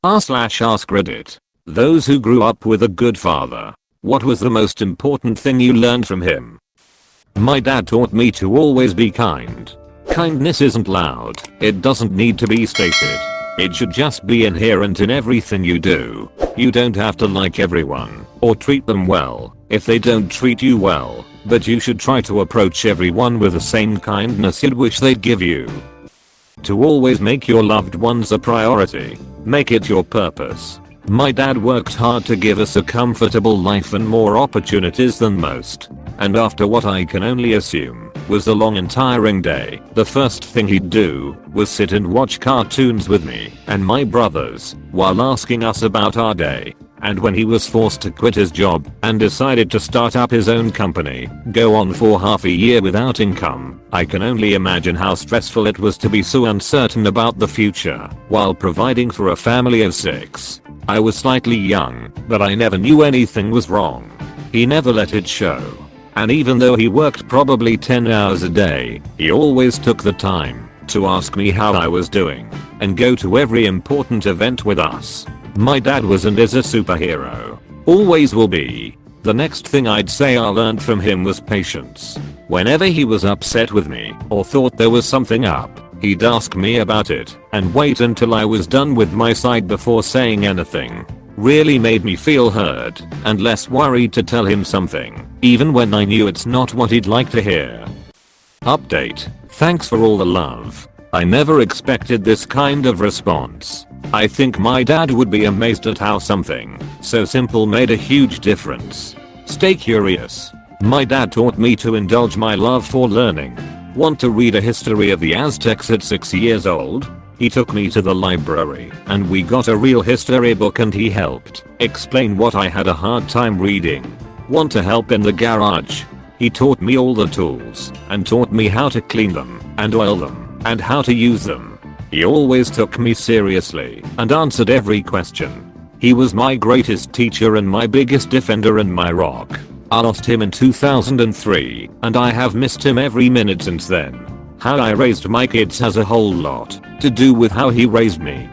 r/AskReddit. Those who grew up with a good father. What was the most important thing you learned from him? My dad taught me to always be kind. Kindness isn't loud. It doesn't need to be stated. It should just be inherent in everything you do. You don't have to like everyone or treat them well if they don't treat you well, but you should try to approach everyone with the same kindness you'd wish they'd give you. To always make your loved ones a priority. Make it your purpose. My dad worked hard to give us a comfortable life and more opportunities than most. And after what I can only assume was a long and tiring day, the first thing he'd do was sit and watch cartoons with me and my brothers while asking us about our day. And when he was forced to quit his job and decided to start up his own company, go on for half a year without income, I can only imagine how stressful it was to be so uncertain about the future while providing for a family of 6. I was slightly young, but I never knew anything was wrong. He never let it show. And even though he worked probably 10 hours a day, he always took the time to ask me how I was doing and go to every important event with us. My dad was and is a superhero. Always will be. The next thing I'd say I learned from him was patience. Whenever he was upset with me or thought there was something up, he'd ask me about it and wait until I was done with my side before saying anything. Really made me feel heard and less worried to tell him something, even when I knew it's not what he'd like to hear. Update. Thanks for all the love. I never expected this kind of response. I think my dad would be amazed at how something so simple made a huge difference. Stay curious. My dad taught me to indulge my love for learning. Want to read a history of the Aztecs at 6 years old? He took me to the library and we got a real history book and he helped explain what I had a hard time reading. Want to help in the garage? He taught me all the tools and taught me how to clean them and oil them and how to use them. He always took me seriously and answered every question. He was my greatest teacher and my biggest defender and my rock. I lost him in 2003 and I have missed him every minute since then. How I raised my kids has a whole lot to do with how he raised me.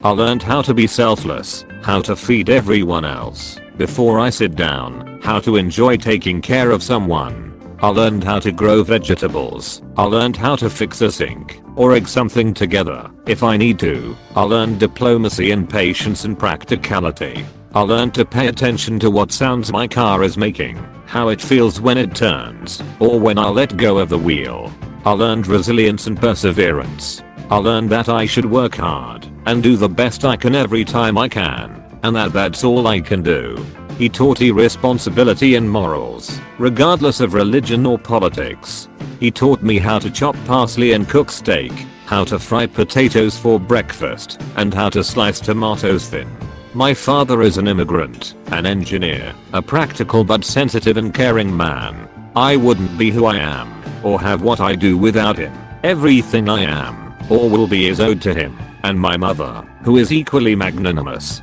I learned how to be selfless, how to feed everyone else before I sit down, how to enjoy taking care of someone. I learned how to grow vegetables. I learned how to fix a sink or egg something together if I need to. I learned diplomacy and patience and practicality. I learned to pay attention to what sounds my car is making, how it feels when it turns, or when I let go of the wheel. I learned resilience and perseverance. I learned that I should work hard and do the best I can every time I can, and that's all I can do. He taught me responsibility and morals, regardless of religion or politics. He taught me how to chop parsley and cook steak, how to fry potatoes for breakfast, and how to slice tomatoes thin. My father is an immigrant, an engineer, a practical but sensitive and caring man. I wouldn't be who I am, or have what I do without him. Everything I am, or will be is owed to him, and my mother, who is equally magnanimous.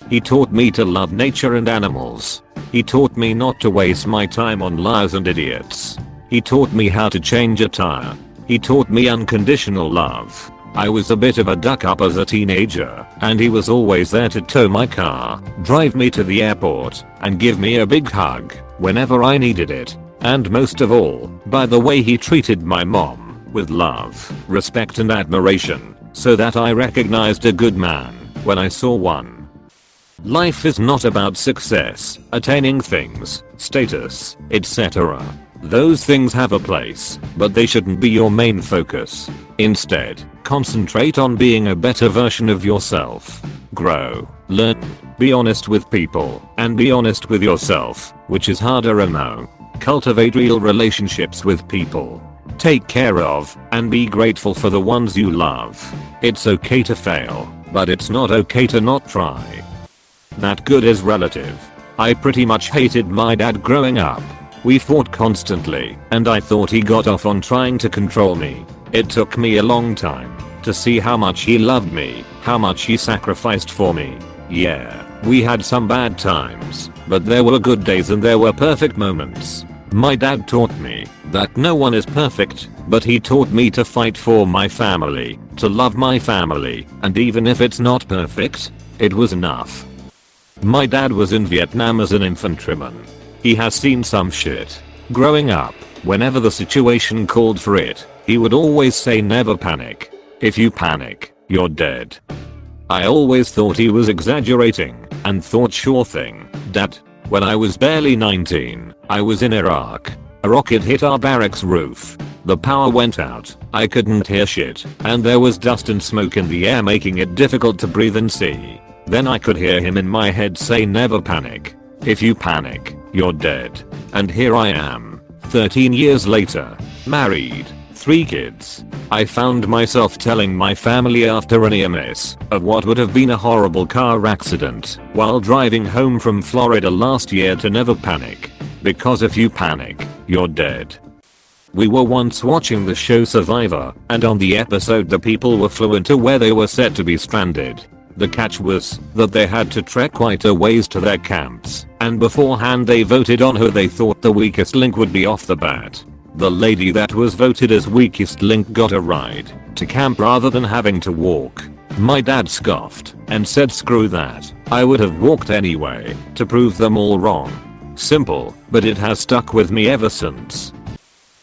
He taught me to love nature and animals. He taught me not to waste my time on liars and idiots. He taught me how to change a tire. He taught me unconditional love. I was a bit of a duck up as a teenager, and he was always there to tow my car, drive me to the airport, and give me a big hug whenever I needed it. And most of all, by the way he treated my mom, with love, respect and admiration, so that I recognized a good man when I saw one. Life is not about success, attaining things, status, etc. Those things have a place, but they shouldn't be your main focus. Instead, concentrate on being a better version of yourself. Grow, learn, be honest with people, and be honest with yourself, which is harder, I know. Cultivate real relationships with people. Take care of, and be grateful for the ones you love. It's okay to fail, but it's not okay to not try. That good is relative. I pretty much hated my dad growing up. We fought constantly, and I thought he got off on trying to control me. It took me a long time to see how much he loved me, how much he sacrificed for me. Yeah, we had some bad times, but there were good days and there were perfect moments. My dad taught me that no one is perfect, but he taught me to fight for my family, to love my family, and even if it's not perfect, it was enough. My dad was in Vietnam as an infantryman. He has seen some shit. Growing up, whenever the situation called for it, he would always say never panic. If you panic, you're dead. I always thought he was exaggerating and thought sure thing, Dad. When I was barely 19, I was in Iraq. A rocket hit our barracks roof. The power went out, I couldn't hear shit, and there was dust and smoke in the air making it difficult to breathe and see. Then I could hear him in my head say never panic. If you panic, you're dead. And here I am, 13 years later, married, 3 kids. I found myself telling my family after an EMS of what would have been a horrible car accident while driving home from Florida last year to never panic. Because if you panic, you're dead. We were once watching the show Survivor, and on the episode the people were flew to where they were set to be stranded. The catch was that they had to trek quite a ways to their camps, and beforehand they voted on who they thought the weakest link would be off the bat. The lady that was voted as weakest link got a ride to camp rather than having to walk. My dad scoffed and said screw that, I would have walked anyway to prove them all wrong. Simple, but it has stuck with me ever since.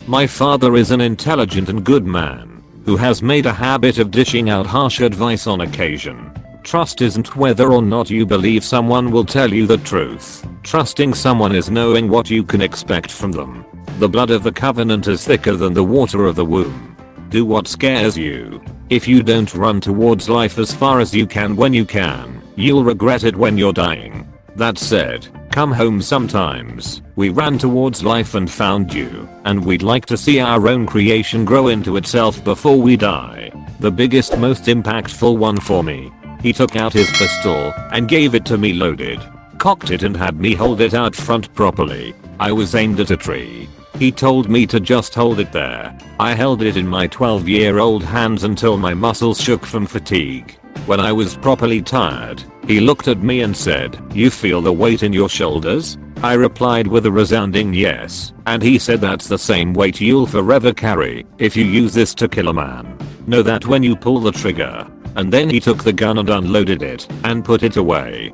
My father is an intelligent and good man who has made a habit of dishing out harsh advice on occasion. Trust isn't whether or not you believe someone will tell you the truth. Trusting someone is knowing what you can expect from them. The blood of the covenant is thicker than the water of the womb. Do what scares you. If you don't run towards life as far as you can when you can, you'll regret it when you're dying. That said, come home sometimes. We ran towards life and found you, and we'd like to see our own creation grow into itself before we die. The biggest, most impactful one for me. He took out his pistol and gave it to me loaded, cocked it and had me hold it out front properly. I was aimed at a tree. He told me to just hold it there. I held it in my 12-year-old hands until my muscles shook from fatigue. When I was properly tired, he looked at me and said, "You feel the weight in your shoulders?" I replied with a resounding yes, and he said that's the same weight you'll forever carry if you use this to kill a man. Know that when you pull the trigger. And then he took the gun and unloaded it and put it away.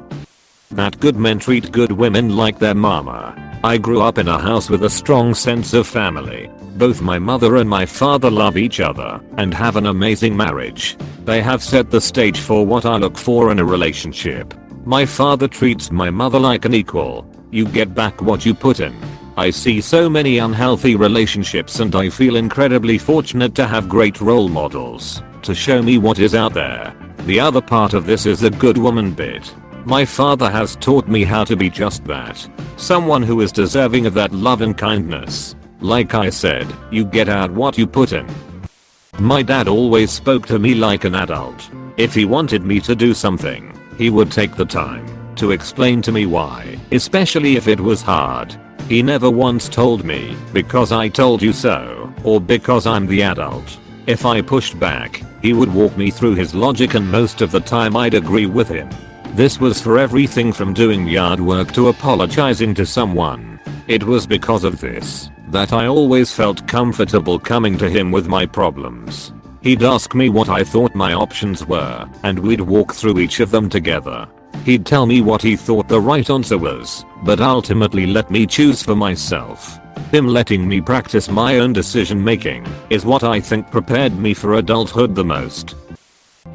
That good men treat good women like their mama. I grew up in a house with a strong sense of family. Both my mother and my father love each other and have an amazing marriage. They have set the stage for what I look for in a relationship. My father treats my mother like an equal. You get back what you put in. I see so many unhealthy relationships and I feel incredibly fortunate to have great role models to show me what is out there. The other part of this is the good woman bit. My father has taught me how to be just that. Someone who is deserving of that love and kindness. Like I said, you get out what you put in. My dad always spoke to me like an adult. If he wanted me to do something, he would take the time to explain to me why, especially if it was hard. He never once told me, "Because I told you so," or "Because I'm the adult." If I pushed back, he would walk me through his logic and most of the time I'd agree with him. This was for everything from doing yard work to apologizing to someone. It was because of this that I always felt comfortable coming to him with my problems. He'd ask me what I thought my options were, and we'd walk through each of them together. He'd tell me what he thought the right answer was, but ultimately let me choose for myself. Him letting me practice my own decision making is what I think prepared me for adulthood the most.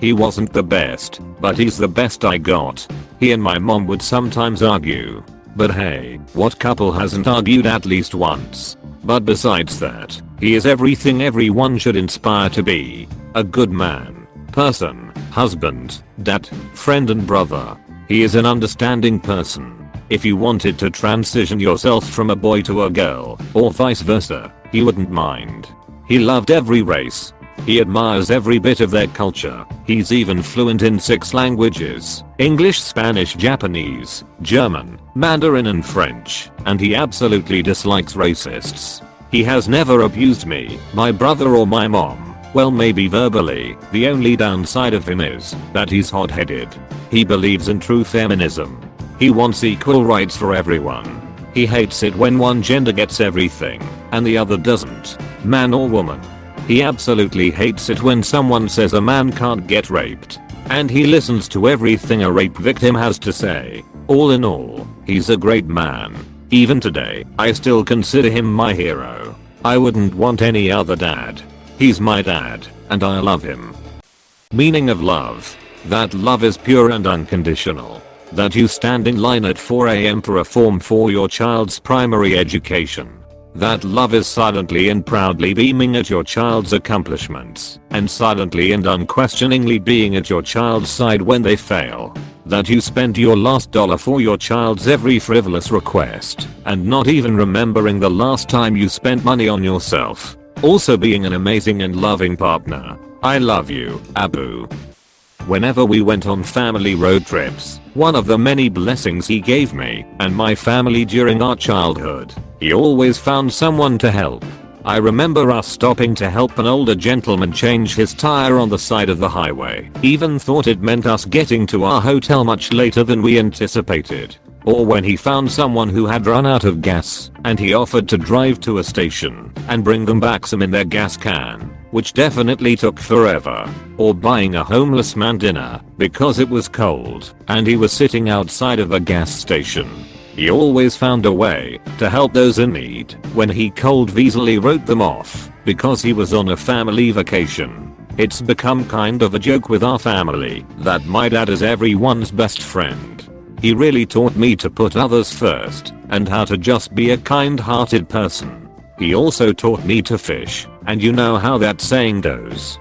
He wasn't the best, but he's the best I got. He and my mom would sometimes argue. But hey, what couple hasn't argued at least once? But besides that, he is everything everyone should aspire to be. A good man, person, husband, dad, friend and brother. He is an understanding person. If you wanted to transition yourself from a boy to a girl, or vice versa, he wouldn't mind. He loved every race. He admires every bit of their culture. He's even fluent in 6 languages: English, Spanish, Japanese, German, Mandarin and French, and he absolutely dislikes racists. He has never abused me, my brother or my mom. Well, maybe verbally. The only downside of him is that he's hot-headed. He believes in true feminism. He wants equal rights for everyone. He hates it when one gender gets everything. and the other doesn't. Man or woman. He absolutely hates it when someone says a man can't get raped. And he listens to everything a rape victim has to say. All in all, he's a great man. Even today, I still consider him my hero. I wouldn't want any other dad. He's my dad, and I love him. Meaning of love. That love is pure and unconditional. That you stand in line at 4 AM for a form for your child's primary education. That love is silently and proudly beaming at your child's accomplishments, and silently and unquestioningly being at your child's side when they fail. That you spend your last dollar for your child's every frivolous request, and not even remembering the last time you spent money on yourself. Also being an amazing and loving partner. I love you, Abu. Whenever we went on family road trips, one of the many blessings he gave me and my family during our childhood, he always found someone to help. I remember us stopping to help an older gentleman change his tire on the side of the highway. Even thought it meant us getting to our hotel much later than we anticipated. Or when he found someone who had run out of gas and he offered to drive to a station and bring them back some in their gas can, which definitely took forever. Or buying a homeless man dinner because it was cold and he was sitting outside of a gas station. He always found a way to help those in need when he cold easily wrote them off because he was on a family vacation. It's become kind of a joke with our family that my dad is everyone's best friend. He really taught me to put others first and how to just be a kind-hearted person. He also taught me to fish, and you know how that saying goes.